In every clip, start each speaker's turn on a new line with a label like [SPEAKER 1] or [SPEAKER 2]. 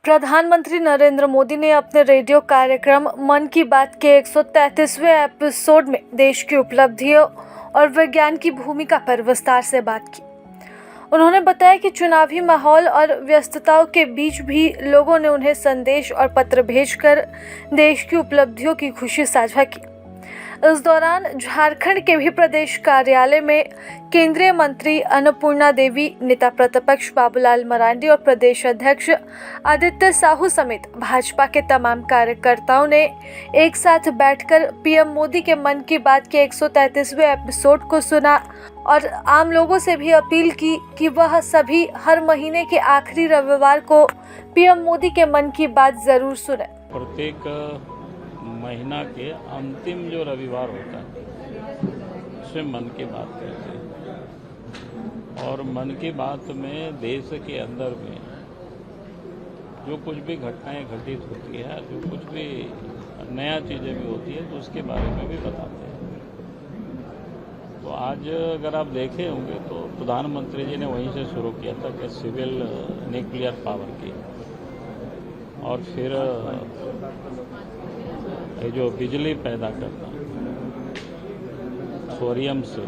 [SPEAKER 1] प्रधानमंत्री नरेंद्र मोदी ने अपने रेडियो कार्यक्रम मन की बात के 133वें एपिसोड में देश की उपलब्धियों और विज्ञान की भूमिका पर विस्तार से बात की। उन्होंने बताया कि चुनावी माहौल और व्यस्तताओं के बीच भी लोगों ने उन्हें संदेश और पत्र भेजकर देश की उपलब्धियों की खुशी साझा की। इस दौरान झारखंड के भी प्रदेश कार्यालय में केंद्रीय मंत्री अन्नपूर्णा देवी, नेता प्रतिपक्ष बाबूलाल मरांडी और प्रदेश अध्यक्ष आदित्य साहू समेत भाजपा के तमाम कार्यकर्ताओं ने एक साथ बैठकर पीएम मोदी के मन की बात के 133वें एपिसोड को सुना और आम लोगों से भी अपील की कि वह सभी हर महीने के आखिरी रविवार को पीएम मोदी के मन की बात जरूर सुने।
[SPEAKER 2] प्रत्येक महीना के अंतिम जो रविवार होता है उसमें मन की बात करते हैं और मन की बात में देश के अंदर में जो कुछ भी घटनाएं घटित होती है, जो कुछ भी नया चीज़ें भी होती है तो उसके बारे में भी बताते हैं। तो आज अगर आप देखे होंगे तो प्रधानमंत्री जी ने वहीं से शुरू किया था कि सिविल न्यूक्लियर पावर की, और फिर ये जो बिजली पैदा करना सोडियम से,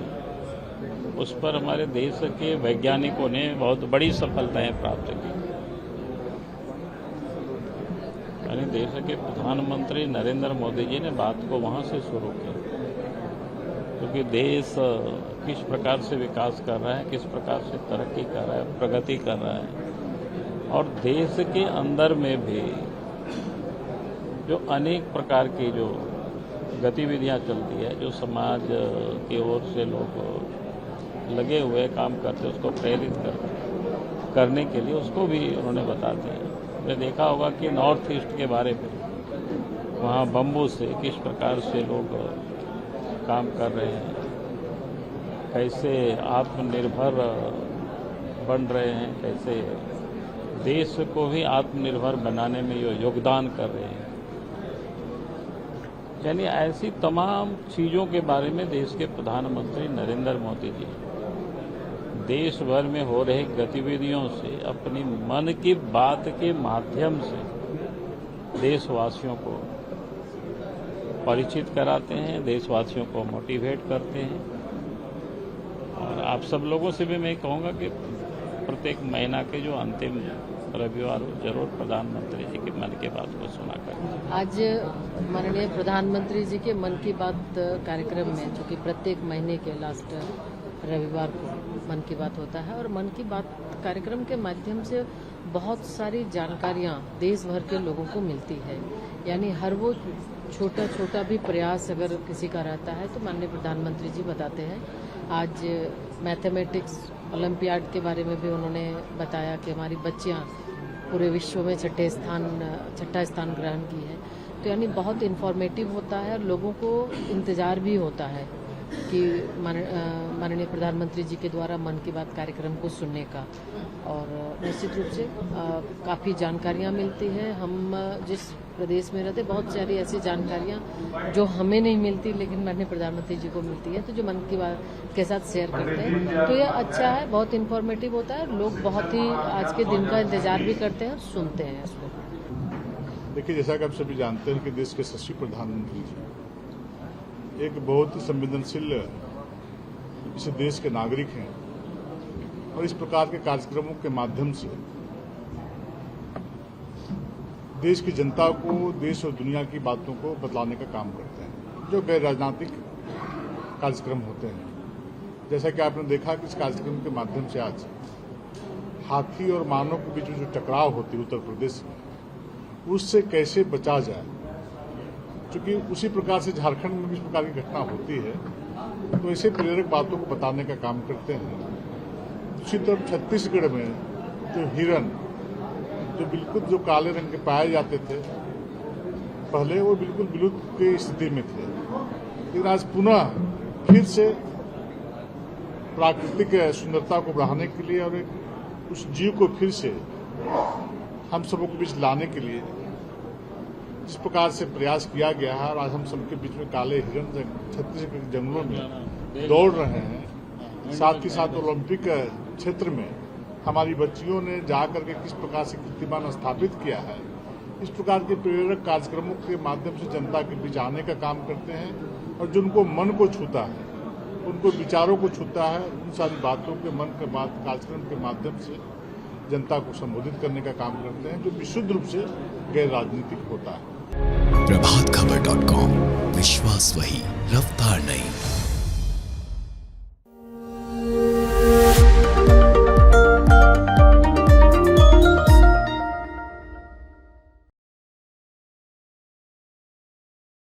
[SPEAKER 2] उस पर हमारे देश के वैज्ञानिकों ने बहुत बड़ी सफलताएं प्राप्त की। यानी देश के प्रधानमंत्री नरेंद्र मोदी जी ने बात को वहां से शुरू किया, क्योंकि देश किस प्रकार से विकास कर रहा है, किस प्रकार से तरक्की कर रहा है, प्रगति कर रहा है, और देश के अंदर में भी जो अनेक प्रकार की जो गतिविधियां चलती है, जो समाज की ओर से लोग लगे हुए काम करते हैं, उसको प्रेरित करने के लिए उसको भी उन्होंने बता दिया। आपने देखा होगा कि नॉर्थ ईस्ट के बारे में, वहाँ बम्बू से किस प्रकार से लोग काम कर रहे हैं, कैसे आत्मनिर्भर बन रहे हैं, कैसे देश को भी आत्मनिर्भर बनाने में योगदान कर रहे हैं। यानी ऐसी तमाम चीज़ों के बारे में देश के प्रधानमंत्री नरेंद्र मोदी जी देश भर में हो रही गतिविधियों से, अपनी मन की बात के माध्यम से देशवासियों को परिचित कराते हैं, देशवासियों को मोटिवेट करते हैं। और आप सब लोगों से भी मैं कहूँगा कि प्रत्येक महीना के जो अंतिम रविवार जरूर प्रधानमंत्री जी के मन की बात को सुना करें।
[SPEAKER 3] आज माननीय प्रधानमंत्री जी के मन की बात कार्यक्रम में, जो कि प्रत्येक महीने के लास्ट रविवार को मन की बात होता है, और मन की बात कार्यक्रम के माध्यम से बहुत सारी जानकारियां देश भर के लोगों को मिलती है। यानी हर वो छोटा छोटा भी प्रयास अगर किसी का रहता है तो माननीय प्रधानमंत्री जी बताते हैं। आज मैथमेटिक्स ओलंपियाड के बारे में भी उन्होंने बताया कि हमारी बच्चियां पूरे विश्व में छठा स्थान ग्रहण की है। तो यानी बहुत इन्फॉर्मेटिव होता है, और लोगों को इंतज़ार भी होता है कि माननीय प्रधानमंत्री जी के द्वारा मन की बात कार्यक्रम को सुनने का। और निश्चित रूप से काफ़ी जानकारियाँ मिलती हैं। हम जिस प्रदेश में रहते, बहुत सारी ऐसी जानकारियाँ जो हमें नहीं मिलती लेकिन माननीय प्रधानमंत्री जी को मिलती है, तो जो मन की बात के साथ शेयर करते हैं, तो यह अच्छा है, बहुत इन्फॉर्मेटिव होता है। लोग बहुत ही आज के दिन का इंतजार भी करते हैं और सुनते हैं इसको।
[SPEAKER 4] देखिए, जैसा कि आप सभी जानते हैं कि देश के यशस्वी प्रधानमंत्री जी एक बहुत ही संवेदनशील इस देश के नागरिक हैं, और इस प्रकार के कार्यक्रमों के माध्यम से देश की जनता को देश और दुनिया की बातों को बतलाने का काम करते हैं, जो गैर राजनीतिक कार्यक्रम होते हैं। जैसा कि आपने देखा कि इस कार्यक्रम के माध्यम से आज हाथी और मानव के बीच में जो टकराव होती है उत्तर प्रदेश में, उससे कैसे बचा जाए, क्योंकि उसी प्रकार से झारखंड में भी इस प्रकार की घटना होती है, तो ऐसे प्रेरक बातों को बताने का काम करते हैं। दूसरी तरफ छत्तीसगढ़ में जो हिरन, जो बिल्कुल जो काले रंग के पाए जाते थे पहले, वो बिल्कुल विलुप्त की स्थिति में थे, लेकिन आज पुनः फिर से प्राकृतिक सुंदरता को बढ़ाने के लिए और उस जीव को फिर से हम सबों के बीच लाने के लिए जिस प्रकार से प्रयास किया गया है, और आज हम सबके बीच में काले हिरन छत्तीसगढ़ के जंगलों में दौड़ रहे हैं, साथ ही साथ ओलंपिक क्षेत्र में हमारी बच्चियों ने जा करके किस प्रकार से कीर्तिमान स्थापित किया है, इस प्रकार के प्रेरक कार्यक्रमों के माध्यम से जनता के बीच आने का काम करते हैं और जो उनको मन को छूता है, उनको विचारों को छूता है, उन सारी बातों के मन के बात कार्यक्रम के माध्यम से जनता को संबोधित करने का काम करते हैं, जो विशुद्ध रूप से गैर राजनीतिक होता है।
[SPEAKER 5] प्रभातखबर.com, विश्वास वही, रफ्तार नहीं।